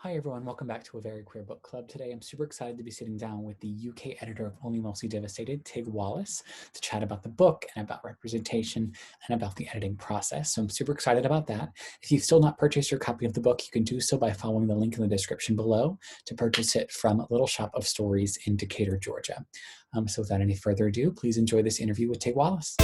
Hi everyone, welcome back to A Very Queer Book Club. Today I'm super excited to be sitting down with the UK editor of Only Mostly Devastated, Tig Wallace, to chat about the book and about representation and about the editing process. So I'm super excited about that. If you've still not purchased your copy of the book, you can do so by following the link in the description below to purchase it from Little Shop of Stories in Decatur, Georgia. So without any further ado, please enjoy this interview with Tig Wallace.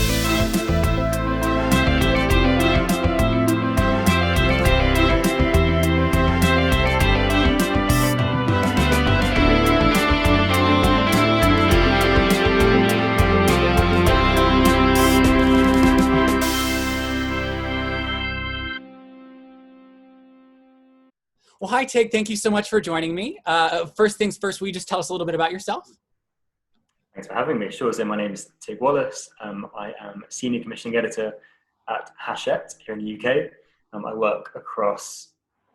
Well, hi, Tig. Thank you so much for joining me. First things first, will you just tell us a little bit about yourself? Thanks for having me. Sure. So my name is Tig Wallace. I am a senior commissioning editor at Hachette here in the UK. I work across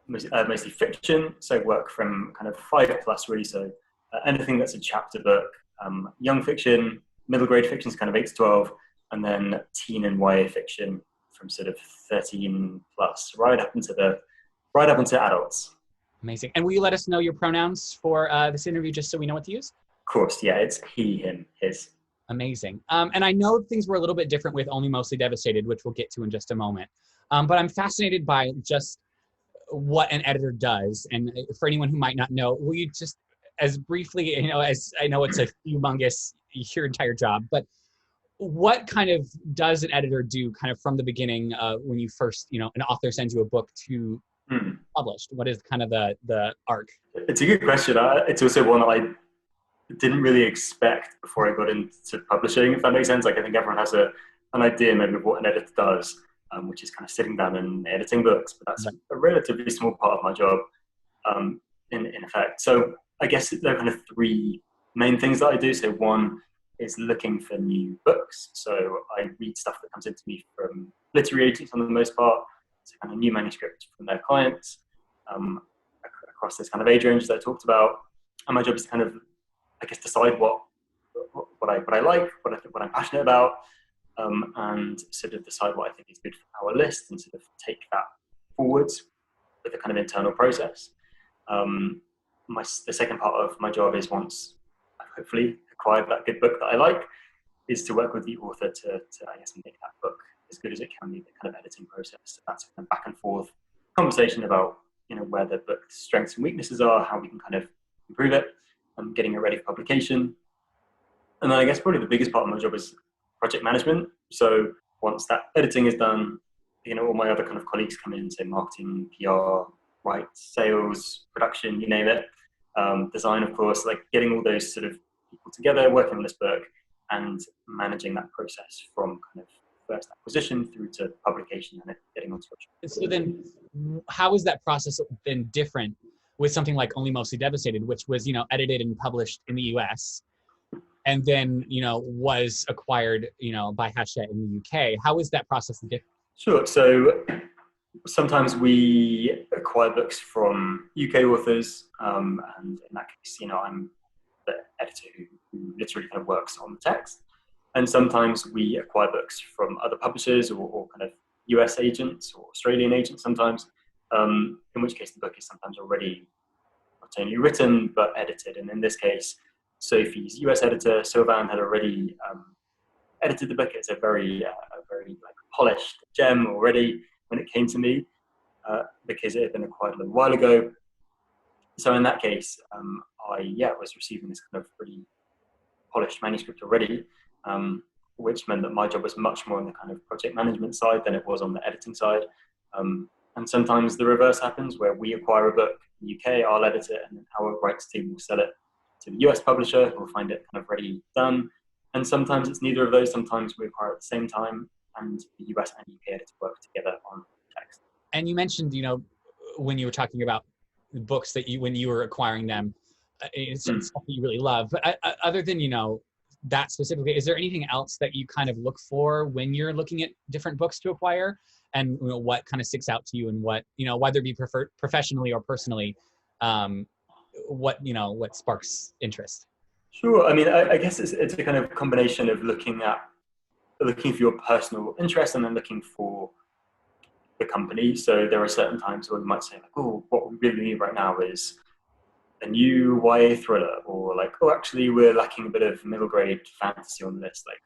mostly fiction, so work from kind of 5+ really, so anything that's a chapter book, young fiction, middle grade fiction is kind of 8 to 12, and then teen and YA fiction from sort of 13+, right up into adults. Amazing. And will you let us know your pronouns for this interview just so we know what to use? Of course, yeah, it's he, him, his. Amazing. And I know things were a little bit different with Only Mostly Devastated, which we'll get to in just a moment. But I'm fascinated by just what an editor does. And for anyone who might not know, will you just, as briefly, as I know it's a humongous, your entire job, but what kind of does an editor do kind of from the beginning when you first, an author sends you a book to published? What is kind of the arc? It's a good question. It's also one that I didn't really expect before I got into publishing, if that makes sense. Like, I think everyone has an idea maybe of what an editor does, which is kind of sitting down and editing books, but that's a relatively small part of my job in effect. So I guess there are kind of three main things that I do. So one is looking for new books. So I read stuff that comes into me from literary agents for the most part, so kind of new manuscripts from their clients across this kind of age range that I talked about. And my job is to kind of, I guess, decide what I like, what I'm passionate about, and sort of decide what I think is good for our list, and sort of take that forwards with a kind of internal process. The second part of my job is, once I've hopefully acquired that good book that I like, is to work with the author to I guess, make that book as good as it can be, the kind of editing process. So that's a kind of back and forth conversation about, where the book's strengths and weaknesses are, how we can kind of improve it, getting it ready for publication. And then I guess probably the biggest part of my job is project management. So once that editing is done, all my other kind of colleagues come in, say marketing, PR, rights, sales, production, you name it, design, of course, like getting all those sort of people together, working on this book and managing that process from kind of first acquisition through to publication and it getting onto it. So then how is that process then different with something like Only Mostly Devastated, which was, edited and published in the US and then, was acquired, by Hachette in the UK? How is that process different? Sure. So sometimes we acquire books from UK authors, and in that case, I'm the editor who literally kind of works on the text. And sometimes we acquire books from other publishers or kind of US agents or Australian agents sometimes, in which case the book is sometimes already not only written but edited. And in this case, Sophie's US editor, Sylvan, had already edited the book. It's a very like polished gem already when it came to me, because it had been acquired a little while ago. So in that case, I was receiving this kind of pretty polished manuscript already, which meant that my job was much more on the kind of project management side than it was on the editing side. And sometimes the reverse happens, where we acquire a book in the UK, I'll edit it, and then our rights team will sell it to the US publisher who will find it kind of ready done. And sometimes it's neither of those. Sometimes we acquire at the same time, and the US and UK editor work together on text. And you mentioned, when you were talking about books that when you were acquiring them, it's stuff that you really love. But other than, that specifically, is there anything else that you kind of look for when you're looking at different books to acquire, and what kind of sticks out to you, and what, whether it be professionally or personally, what sparks interest? Sure. I mean, I guess it's a kind of combination of looking for your personal interest and then looking for the company. So there are certain times where we might say, like, oh, what we really need right now is a new YA thriller, or like, oh, actually, we're lacking a bit of middle grade fantasy on the list. Like,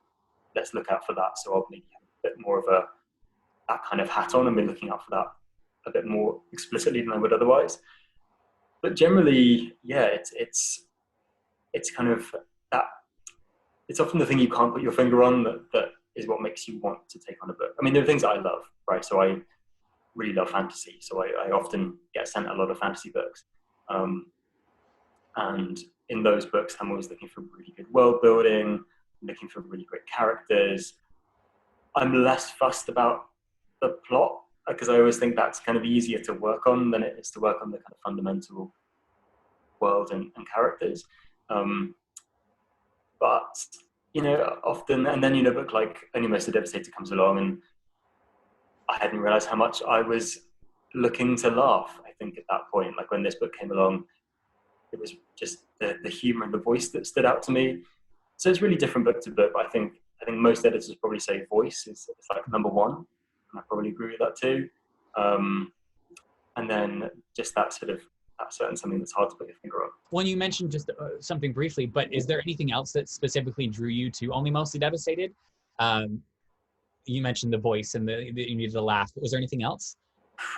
let's look out for that. So I'll maybe have a bit more of that kind of hat on and be looking out for that a bit more explicitly than I would otherwise. But generally, yeah, it's kind of that. It's often the thing you can't put your finger on that is what makes you want to take on a book. I mean, there are things that I love, right? So I really love fantasy. So I often get sent a lot of fantasy books. And in those books, I'm always looking for really good world building, looking for really great characters. I'm less fussed about the plot, because I always think that's kind of easier to work on than it is to work on the kind of fundamental world and characters. But, often, and then, a book like Only Mostly Devastated comes along, and I hadn't realized how much I was looking to laugh, I think, at that point. Like, when this book came along, it was just the humor and the voice that stood out to me. So it's really different book to book. But I think most editors probably say voice is like number one, and I probably agree with that too. And then just that certain something that's hard to put your finger on. Well, you mentioned just something briefly, but is there anything else that specifically drew you to Only Mostly Devastated? You mentioned the voice and you needed to laugh. Was there anything else?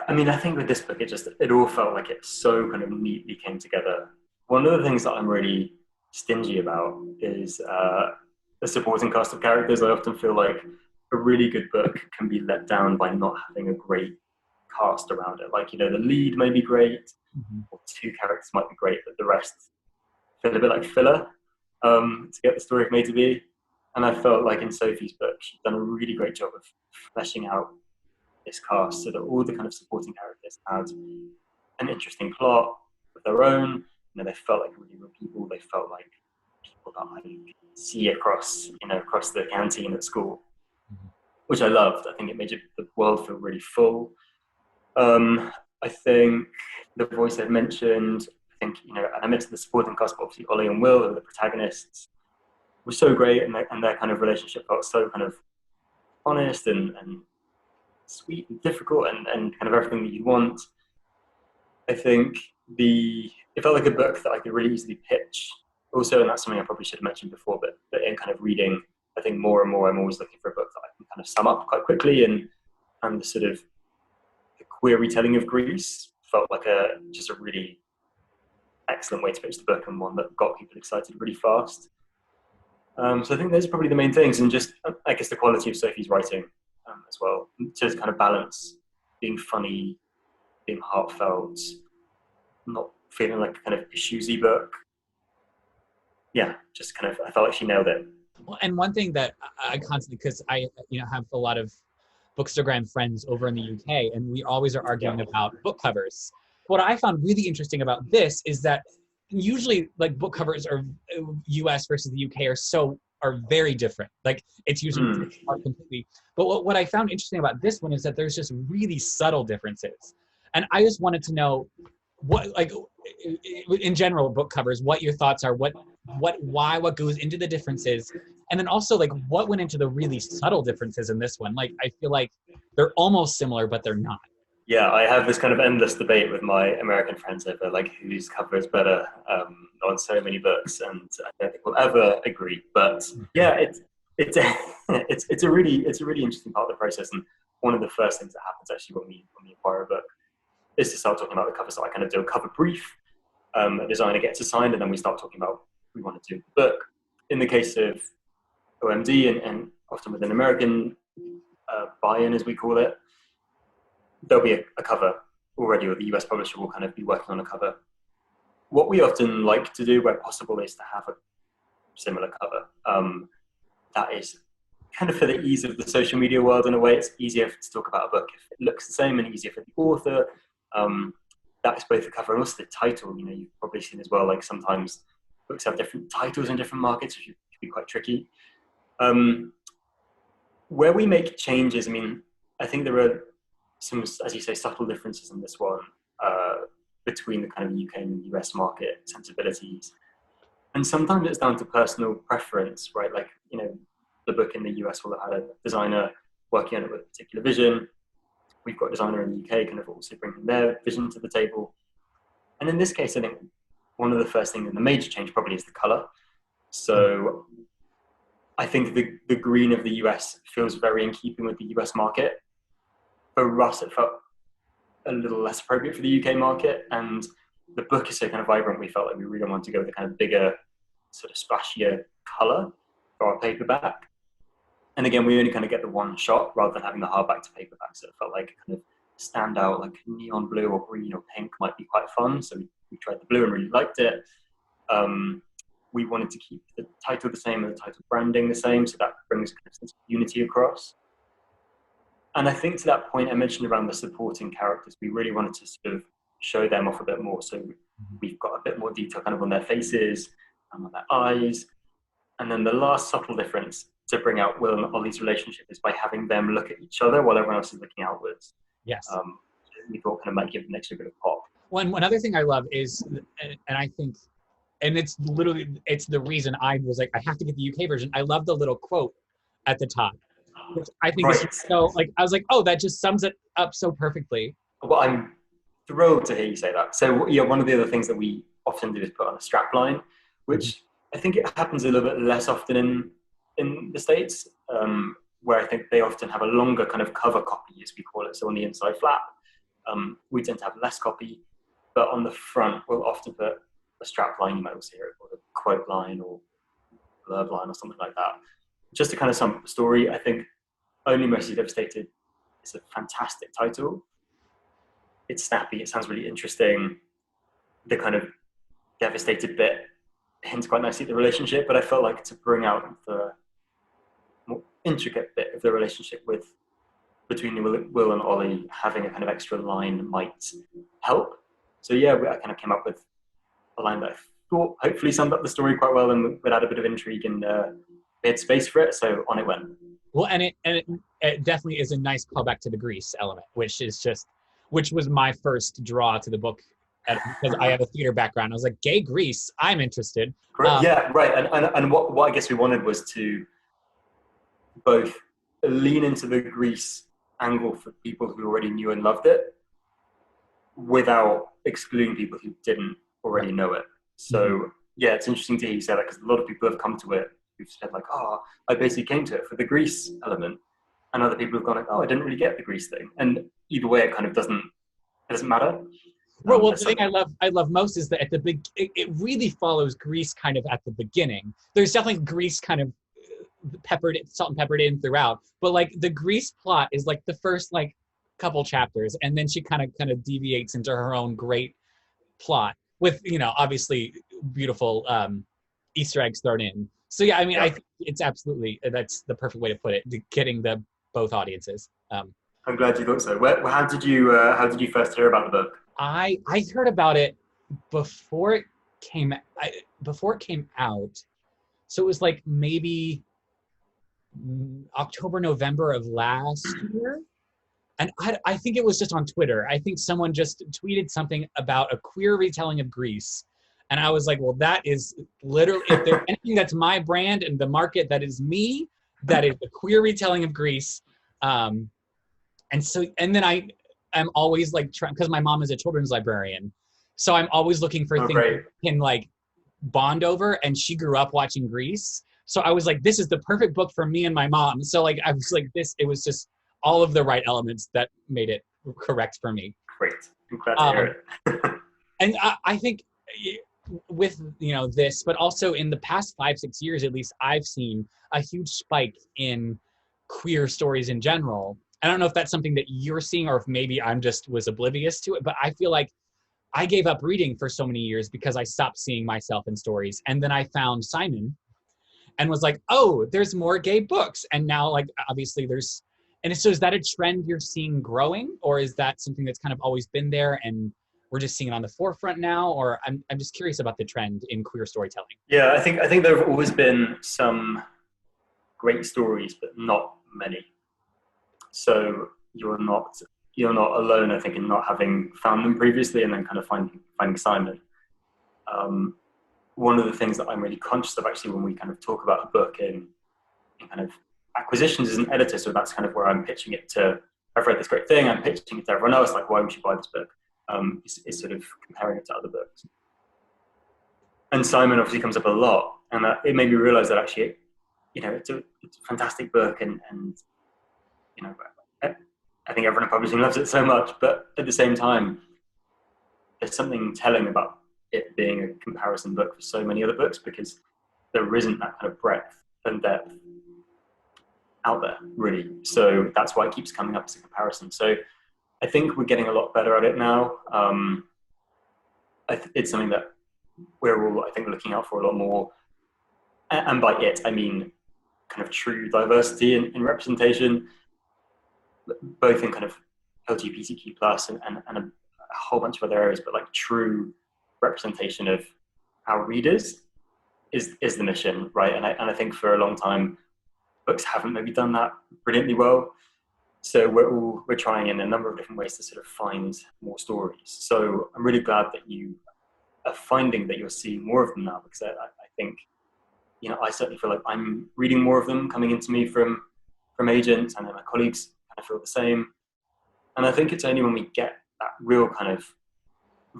I mean, I think with this book, it all felt like it so kind of neatly came together. One of the things that I'm really stingy about is the supporting cast of characters. I often feel like a really good book can be let down by not having a great cast around it. Like, the lead may be great, or two characters might be great, but the rest feel a bit like filler to get the story made to be. And I felt like in Sophie's book, she'd done a really great job of fleshing out this cast so that all the kind of supporting characters had an interesting plot of their own. They felt like really real people. They felt like people that I see across the canteen at school, which I loved. I think it made the world feel really full. I think the voice I've mentioned, and I mentioned the supporting cast, but obviously Ollie and Will, who are the protagonists, were so great, and their kind of relationship felt so kind of honest and sweet and difficult and kind of everything that you want. I think it felt like a book that I could really easily pitch. Also, and that's something I probably should have mentioned before, but in kind of reading, I think more and more I'm always looking for a book that I can kind of sum up quite quickly, and the sort of the queer retelling of Greece felt like just a really excellent way to pitch the book, and one that got people excited really fast. So I think those are probably the main things, and just, I guess, the quality of Sophie's writing as well, to kind of balance being funny, being heartfelt, not feeling like a kind of issuesy book. Yeah, just kind of, I felt like she nailed it. Well, and one thing that I constantly, because I have a lot of Bookstagram friends over in the UK, and we always are arguing about book covers. What I found really interesting about this is that usually, like, book covers are US versus the UK are very different. Like, it's usually completely. But what I found interesting about this one is that there's just really subtle differences. And I just wanted to know what, like, in general, book covers, what your thoughts are, what goes into the differences, and then also, like, what went into the really subtle differences in this one. Like, I feel like they're almost similar, but they're not. Yeah, I have this kind of endless debate with my American friends over, like, whose cover is better on so many books, and I don't think we'll ever agree. But yeah, it's a really interesting part of the process, and one of the first things that happens actually when we acquire a book is to start talking about the cover. So I kind of do a cover brief, a designer gets assigned, and then we start talking about what we want to do with the book. In the case of OMD, and often with an American buy-in, as we call it, there'll be a cover already, or the US publisher will kind of be working on a cover. What we often like to do, where possible, is to have a similar cover. That is kind of for the ease of the social media world. In a way, it's easier to talk about a book if it looks the same, and easier for the author. That is both the cover and also the title. You've probably seen as well, like, sometimes books have different titles in different markets, which can be quite tricky. Where we make changes, I mean, I think there are some, as you say, subtle differences in this one between the kind of UK and US market sensibilities. And sometimes it's down to personal preference, right? Like, the book in the US will have had a designer working on it with a particular vision, we've got a designer in the UK kind of also bringing their vision to the table. And in this case, I think one of the first things, and the major change probably, is the color. So I think the green of the US feels very in keeping with the US market. For us, it felt a little less appropriate for the UK market. And the book is so kind of vibrant, we felt like we really wanted to go with a kind of bigger, sort of splashier color for our paperback. And again, we only kind of get the one shot rather than having the hardback to paperback. So it felt like a kind of standout, like neon blue or green or pink might be quite fun. So we tried the blue and really liked it. We wanted to keep the title the same and the title branding the same. So that brings kind of sense of unity across. And I think to that point I mentioned around the supporting characters, we really wanted to sort of show them off a bit more. So we've got a bit more detail kind of on their faces and on their eyes. And then the last subtle difference to bring out Will and Ollie's relationship is by having them look at each other while everyone else is looking outwards. Yes. We thought kind of might give an extra bit of pop. One other thing I love is, and I think, and it's the reason I was like, I have to get the UK version. I love the little quote at the top, which I think is so, like, I was like, oh, that just sums it up so perfectly. Well, I'm thrilled to hear you say that. So yeah, one of the other things that we often do is put on a strapline, which I think it happens a little bit less often in the States, where I think they often have a longer kind of cover copy, as we call it. So on the inside flap, we tend to have less copy, but on the front, we'll often put a strap line, you might also hear it called a quote line or blurb line or something like that. Just to kind of sum up the story, I think Only Mostly Devastated is a fantastic title. It's snappy, it sounds really interesting. The kind of devastated bit hints quite nicely at the relationship, but I felt like to bring out the more intricate bit of the relationship between Will and Ollie, having a kind of extra line might help. So yeah, I kind of came up with a line that I thought hopefully summed up the story quite well and would add a bit of intrigue, and we had space for it, so on it went. Well, and it definitely is a nice callback to the Grease element, which was my first draw to the book, because I have a theater background. I was like, gay Grease, I'm interested. Yeah, right. And what I guess we wanted was to both lean into the Grease angle for people who already knew and loved it, without excluding people who didn't already know it. So yeah, it's interesting to hear you say that, because a lot of people have come to it who've said like, oh, I basically came to it for the Grease element, and other people have gone like, oh, I didn't really get the Grease thing. And either way, it kind of doesn't matter. Well, the thing I love most is that at the it really follows Grease kind of at the beginning. There's definitely Grease kind of salt and peppered in throughout, but like the Grease plot is like the first like couple chapters, and then she kind of deviates into her own great plot with, obviously beautiful Easter eggs thrown in. So yeah, I mean, I think it's absolutely, that's the perfect way to put it, getting both audiences. I'm glad you thought so. How did you first hear about the book? I heard about it before it came out. So it was like maybe October, November of last year. And I think it was just on Twitter. I think someone just tweeted something about a queer retelling of Grease. And I was like, well, that is literally, if there's anything that's my brand and the market that is me, that is the queer retelling of Grease. And then I'm always like, because my mom is a children's librarian. So I'm always looking for things that can like bond over. And she grew up watching Grease. So I was like, this is the perfect book for me and my mom. So like, I was like, it was just all of the right elements that made it correct for me. Great. I'm glad to hear it. And I think with, this, but also in the past 5-6 years, at least, I've seen a huge spike in queer stories in general. I don't know if that's something that you're seeing or if maybe I'm just was oblivious to it, but I feel like I gave up reading for so many years because I stopped seeing myself in stories. And then I found Simon and was like, oh, there's more gay books. And now, like, obviously so is that a trend you're seeing growing, or is that something that's kind of always been there and we're just seeing it on the forefront now? Or I'm just curious about the trend in queer storytelling. Yeah, I think there have always been some great stories, but not many. So you're not alone, I think, in not having found them previously and then kind of finding Simon. One of the things that I'm really conscious of actually when we kind of talk about the book in kind of acquisitions as an editor, so that's kind of where I'm pitching it to I've read this great thing, I'm pitching it to everyone else, like, why would you buy this book? Is sort of comparing it to other books. And Simon obviously comes up a lot, and it made me realize that actually, it's a fantastic book, and I think everyone in publishing loves it so much, but at the same time, there's something telling about it being a comparison book for so many other books, because there isn't that kind of breadth and depth out there, really. So that's why it keeps coming up as a comparison. So I think we're getting a lot better at it now. It's something that we're all, I think, looking out for a lot more. And by it, I mean kind of true diversity in representation, both in kind of LGBTQ plus and a whole bunch of other areas, but like true representation of our readers is the mission, right? And I think for a long time, books haven't maybe done that brilliantly well. So we're trying in a number of different ways to sort of find more stories. So I'm really glad that you are finding that you're seeing more of them now, because I think, I certainly feel like I'm reading more of them coming into me from agents, and then my colleagues kind of feel the same. And I think it's only when we get that real kind of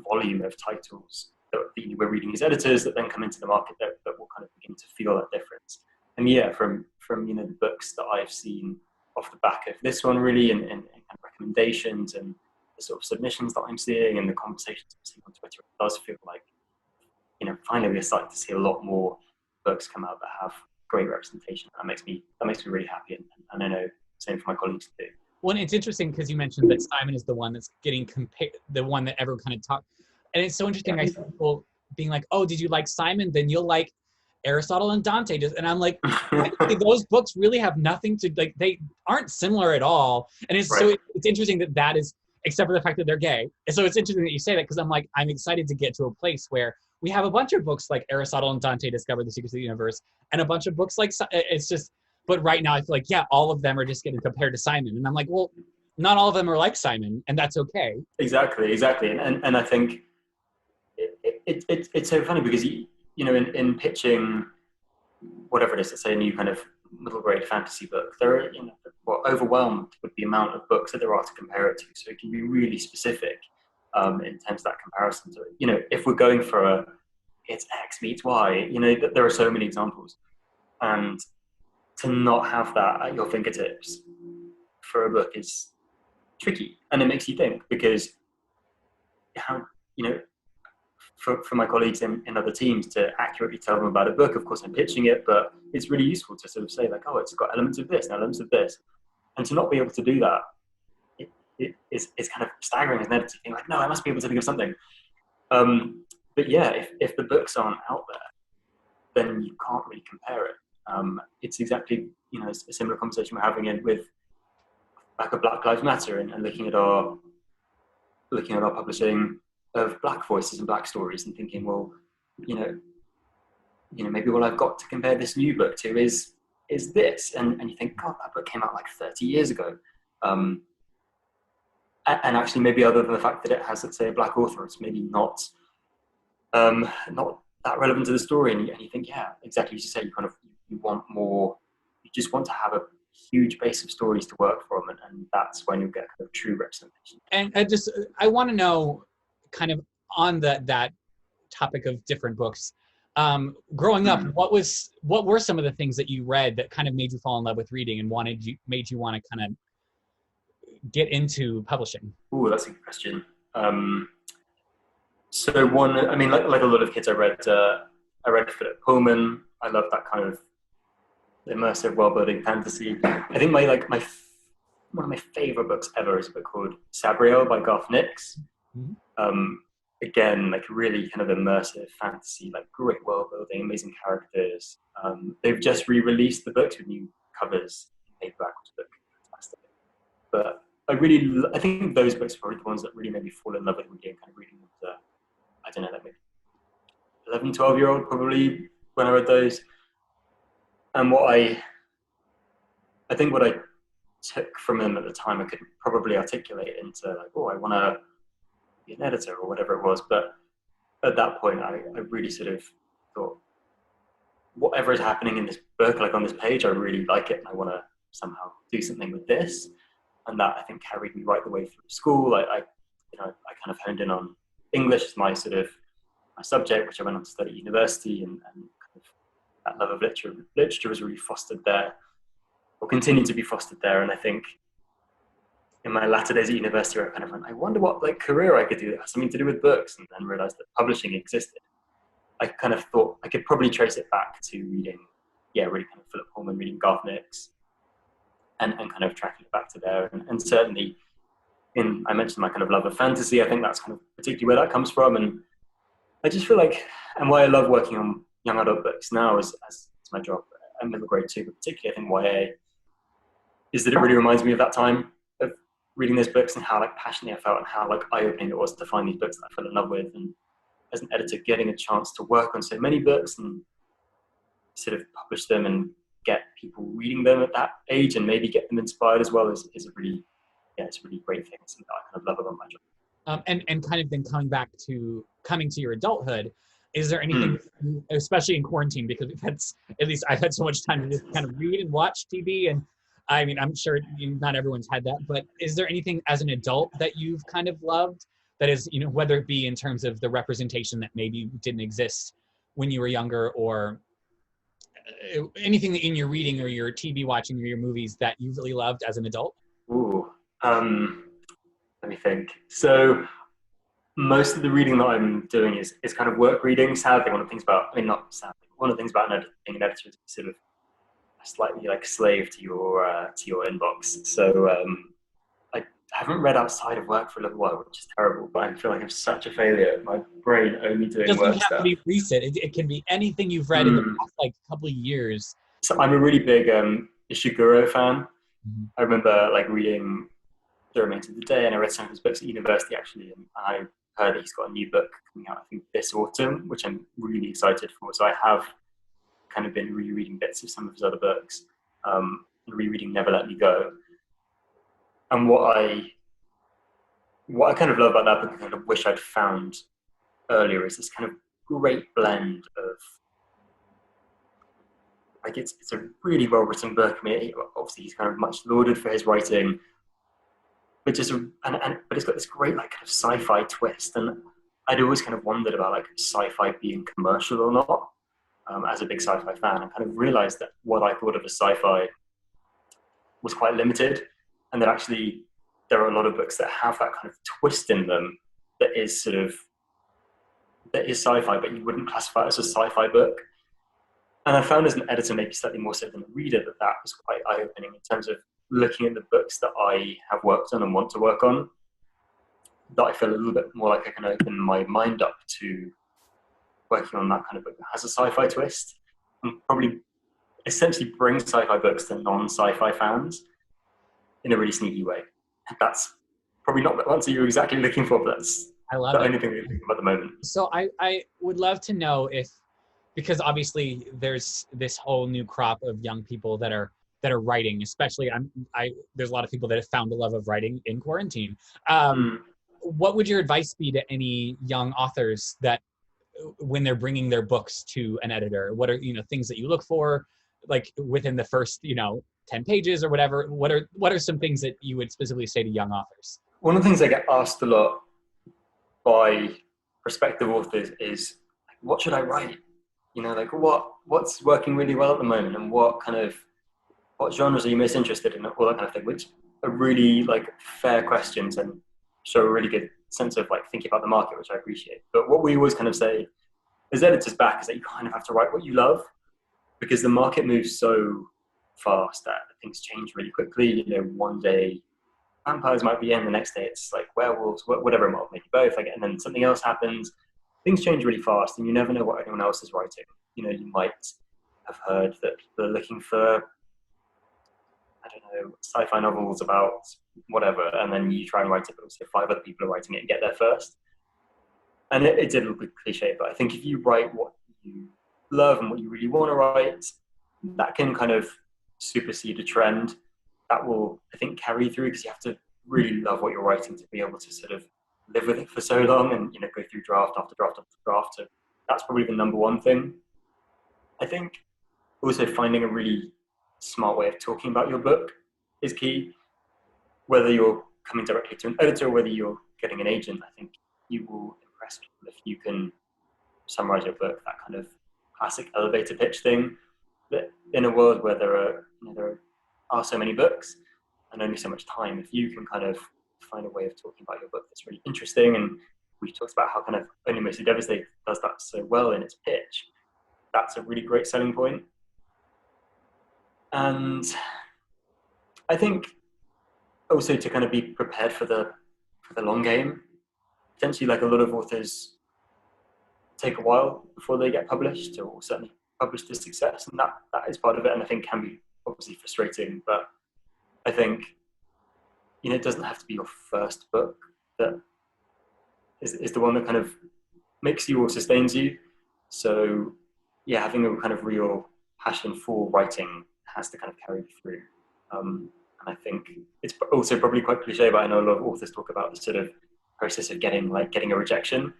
volume of titles that we're reading as editors that then come into the market that will kind of begin to feel that difference. And yeah, from the books that I've seen off the back of this one, really, and kind of recommendations and the sort of submissions that I'm seeing and the conversations I'm seeing on Twitter, it does feel like, finally we're starting to see a lot more books come out that have great representation. That makes me really happy, and I know same for my colleagues too. Well, it's interesting because you mentioned that Simon is the one that's getting compared, the one that everyone kind of talks. And it's so interesting. Yeah. I see people being like, "Oh, did you like Simon? Then you'll like Aristotle and Dante." And I'm like, actually, those books really have nothing to like. They aren't similar at all. And it's right. So it's interesting that is, except for the fact that they're gay. And so it's interesting that you say that, because I'm like, I'm excited to get to a place where we have a bunch of books like Aristotle and Dante discover the secrets of the universe, and a bunch of books like it's just. But right now, I feel like, yeah, all of them are just getting compared to Simon. And I'm like, well, not all of them are like Simon, and that's okay. Exactly. And I think it's so funny because, in pitching whatever it is, let's say a new kind of middle grade fantasy book, there are, overwhelmed with the amount of books that there are to compare it to. So it can be really specific in terms of that comparison. So, if we're going for it's X meets Y, there are so many examples. And to not have that at your fingertips for a book is tricky, and it makes you think, because how, for my colleagues in other teams to accurately tell them about a book, of course I'm pitching it, but it's really useful to sort of say like, oh, it's got elements of this and elements of this, and to not be able to do that, it's kind of staggering as an editor, thinking like, no, I must be able to think of something. But yeah, if the books aren't out there, then you can't really compare it. It's exactly, a similar conversation we're having with like a Black Lives Matter and looking at our publishing of Black voices and Black stories, and thinking, well, maybe all I've got to compare this new book to is this, and you think, God, that book came out like 30 years ago, and actually maybe other than the fact that it has, let's say, a Black author, it's maybe not that relevant to the story, and you think, yeah, exactly as you say, you want more, you just want to have a huge base of stories to work from, and that's when you'll get kind of true representation. And I want to know, kind of on that topic of different books, growing up, what were some of the things that you read that kind of made you fall in love with reading and made you want to kind of get into publishing? Ooh, that's a good question. So one, I mean, like a lot of kids, I read Philip Pullman. I love that kind of immersive world-building fantasy. I think one of my favorite books ever is a book called Sabriel by Garth Nix. Mm-hmm. Again, like really kind of immersive fantasy, like great world-building, amazing characters. They've just re-released the books with new covers in paperback, which look fantastic. But I think those books are probably the ones that really made me fall in love with reading, kind of reading them as I don't know, like maybe 11, 12-year-old probably when I read those. And what I took from them at the time, I could probably articulate into like, oh, I want to be an editor or whatever it was. But at that point, I really sort of thought, whatever is happening in this book, like on this page, I really like it, and I want to somehow do something with this. and that I think carried me right the way through school. I kind of honed in on English as my subject, which I went on to study at university, and kind of that love of literature was really fostered there, or continued to be fostered there. And I think in my latter days at university, I kind of went, I wonder what like career I could do that has something to do with books, and then realized that publishing existed. I kind of thought I could probably trace it back to reading, really kind of Philip Pullman, reading Garth Nix, and kind of tracking it back to there. And certainly, I mentioned my kind of love of fantasy. I think that's kind of particularly where that comes from. And I just feel like, and why I love working on young adult books now as my job, and middle grade too, but particularly I think YA, is that it really reminds me of that time of reading those books and how like passionately I felt and how like eye-opening it was to find these books that I fell in love with. And as an editor, getting a chance to work on so many books and sort of publish them and get people reading them at that age and maybe get them inspired as well is a really, it's a really great thing. It's something that I kind of love about my job. And kind of then coming to your adulthood, is there anything, especially in quarantine, because I've had so much time to just kind of read and watch TV, and I mean, I'm sure not everyone's had that, but is there anything as an adult that you've kind of loved that is, whether it be in terms of the representation that maybe didn't exist when you were younger, or anything in your reading or your TV watching or your movies that you really loved as an adult? Ooh, let me think. So most of the reading that I'm doing is kind of work reading. Sadly, one of the things about being an editor is sort of slightly like slave to your inbox. So I haven't read outside of work for a little while, which is terrible, but I feel like I'm such a failure. My brain only doing work stuff. It doesn't have to be recent. It can be anything you've read in the past like couple of years. So I'm a really big Ishiguro fan. Mm-hmm. I remember like reading The Remains of the Day, and I read some of his books at university actually, and I heard that he's got a new book coming out, I think, this autumn, which I'm really excited for. So I have kind of been rereading bits of some of his other books, and rereading Never Let Me Go. And what I kind of love about that book, and kind of wish I'd found earlier, is this kind of great blend of, like, it's a really well written book. I mean, obviously he's kind of much lauded for his writing, but but it's got this great like kind of sci-fi twist. And I'd always kind of wondered about like sci-fi being commercial or not. As a big sci-fi fan, I kind of realized that what I thought of as sci-fi was quite limited, and that actually there are a lot of books that have that kind of twist in them that is sci-fi, but you wouldn't classify it as a sci-fi book. And I found as an editor, maybe slightly more so than a reader, that was quite eye-opening in terms of looking at the books that I have worked on and want to work on, that I feel a little bit more like I can open my mind up to working on that kind of book that has a sci-fi twist, and probably essentially bring sci-fi books to non-sci-fi fans in a really sneaky way. That's probably not the answer you're exactly looking for, but that's the only thing we're thinking about at the moment. So I would love to know because obviously there's this whole new crop of young people that are writing, especially there's a lot of people that have found a love of writing in quarantine. What would your advice be to any young authors that, when they're bringing their books to an editor, what are things that you look for, like within the first 10 pages or whatever? What are some things that you would specifically say to young authors? One of the things I get asked a lot by prospective authors is, what should I write? Like what's working really well at the moment, and what genres are you most interested in, all that kind of thing, which are really like fair questions and show a really good sense of like thinking about the market, which I appreciate. But what we always kind of say as editors back is that you kind of have to write what you love, because the market moves so fast that things change really quickly. One day vampires might be in, the next day it's like werewolves, whatever, it might maybe both, and then something else happens. Things change really fast, and you never know what anyone else is writing. You might have heard that people are looking for, I don't know, sci-fi novels about whatever, and then you try and write it, but also 5 other people are writing it and get there first. And it's a little bit cliche, but I think if you write what you love and what you really want to write, that can kind of supersede a trend. That will, I think, carry through, because you have to really love what you're writing to be able to sort of live with it for so long and go through draft after draft after draft. So that's probably the number one thing. I think also finding a really smart way of talking about your book is key. whether you're coming directly to an editor or whether you're getting an agent, I think you will impress people if you can summarize your book, that kind of classic elevator pitch thing. That in a world where there are so many books and only so much time, if you can kind of find a way of talking about your book that's really interesting, and we talked about how kind of Only Mostly Devastated does that so well in its pitch, that's a really great selling point. And I think also to kind of be prepared for the long game. Potentially, like a lot of authors take a while before they get published, or certainly published to success, and that is part of it, and I think can be obviously frustrating, but I think, you know, it doesn't have to be your first book that is the one that kind of makes you or sustains you. So yeah, having a kind of real passion for writing has to kind of carry you through. And I think it's also probably quite cliche, but I know a lot of authors talk about the sort of process of getting a rejection.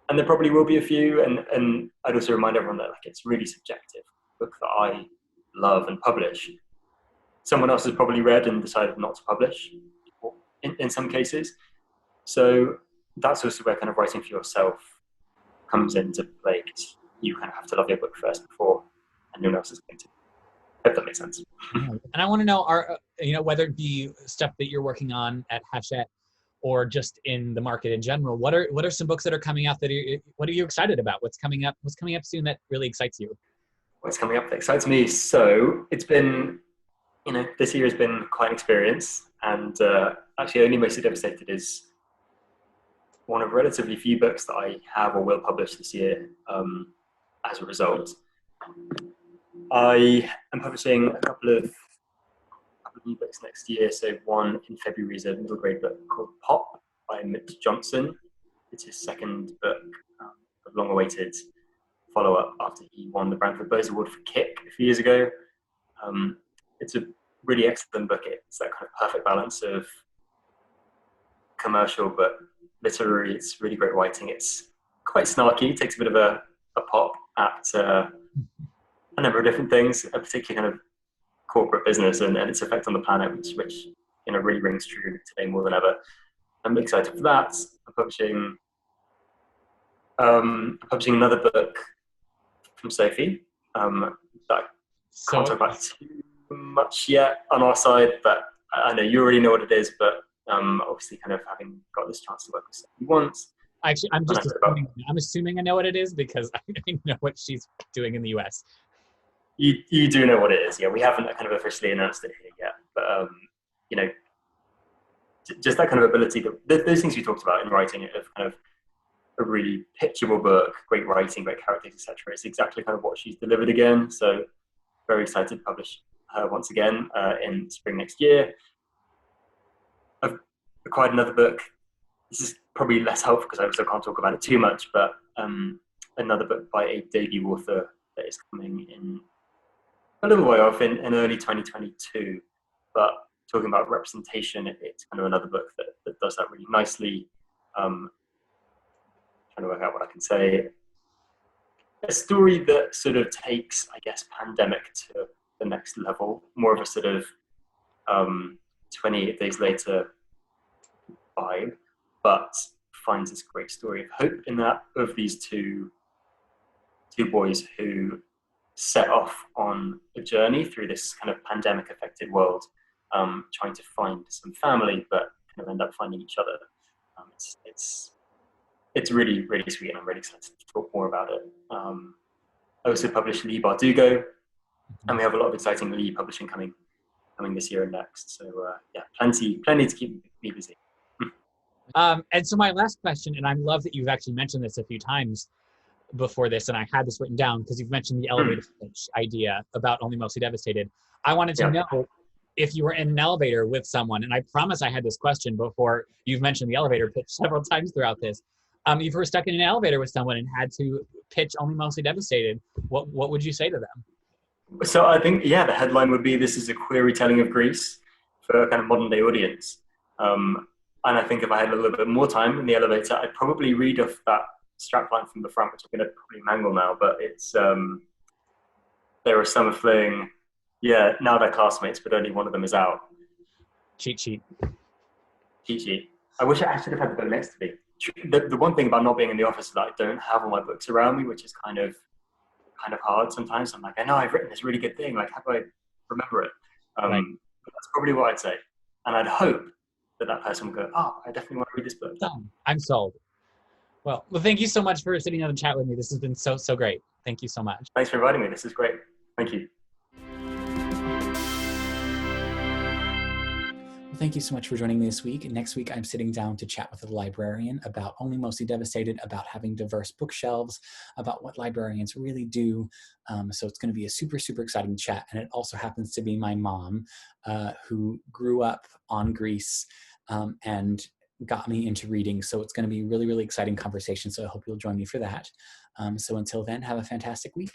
And there probably will be a few. And I'd also remind everyone that like it's really subjective. A book that I love and publish, someone else has probably read and decided not to publish in some cases. So that's also where kind of writing for yourself comes into play, because you kind of have to love your book first before anyone else is going to. If that makes sense. And I want to know, whether it be stuff that you're working on at Hachette or just in the market in general, what are some books that are coming out what are you excited about? What's coming up soon that really excites you? What's coming up that excites me? So it's been, this year has been quite an experience, and actually Only Mostly Devastated is one of relatively few books that I have or will publish this year as a result. I am publishing a couple of new books next year. So one in February is a middle grade book called Pop by Mitch Johnson. It's his second book, a long-awaited follow-up after he won the Brantford Bose Award for Kick a few years ago. It's a really excellent book. It's that kind of perfect balance of commercial but literary. It's really great writing. It's quite snarky. It takes a bit of a pop at a number of different things, particularly kind of corporate business and its effect on the planet, which really rings true today more than ever. I'm excited for that. I'm publishing another book from Sophie that I can't talk about too much yet on our side, but I know you already know what it is, but obviously kind of having got this chance to work with Sophie once. Actually, I'm assuming I know what it is because I know what she's doing in the US. You do know what it is, yeah. We haven't kind of officially announced it here yet, but just that kind of ability, those things you talked about in writing of kind of a really pitchable book, great writing, great characters, etc. It's exactly kind of what she's delivered again. So very excited to publish her once again in spring next year. I've acquired another book. This is probably less helpful because I also can't talk about it too much, but another book by a debut author that is coming in a little way off in early 2022, but talking about representation, it's kind of another book that does that really nicely. Trying to work out what I can say. A story that sort of takes, I guess, pandemic to the next level, more of a sort of 28 Days Later vibe, but finds this great story of hope in that, of these two boys who set off on a journey through this kind of pandemic affected world, trying to find some family, but kind of end up finding each other. It's really, really sweet, and I'm really excited to talk more about it. I also published Lee Bardugo, and we have a lot of exciting Lee publishing coming this year and next. So yeah, plenty to keep me busy. And so my last question, and I love that you've actually mentioned this a few times before this, and I had this written down because you've mentioned the elevator pitch idea about Only Mostly Devastated. I wanted to know if you were in an elevator with someone, and I promise I had this question before. You've mentioned the elevator pitch several times throughout this. If you were stuck in an elevator with someone and had to pitch Only Mostly Devastated, what would you say to them? So I think, the headline would be, "This is a queer retelling of Greece for a kind of modern day audience." And I think if I had a little bit more time in the elevator, I'd probably read off that strapline from the front, which I'm going to probably mangle now, but it's, there are some fleeing, now they're classmates, but only one of them is out. Cheat sheet. Cheat sheet. I wish I should have had the book next to me. The one thing about not being in the office is that I don't have all my books around me, which is kind of hard sometimes. I'm like, I know I've written this really good thing. Like, how do I remember it? Right. But that's probably what I'd say. And I'd hope that person would go, oh, I definitely want to read this book. Done. I'm sold. Well, thank you so much for sitting down and chat with me. This has been so great. Thank you so much. Thanks for inviting me. This is great. Thank you. Thank you so much for joining me this week. Next week, I'm sitting down to chat with a librarian about Only Mostly Devastated, about having diverse bookshelves, about what librarians really do. So it's going to be a super exciting chat. And it also happens to be my mom, who grew up on Greece and got me into reading. So it's going to be really exciting conversation. So I hope you'll join me for that. So until then, have a fantastic week.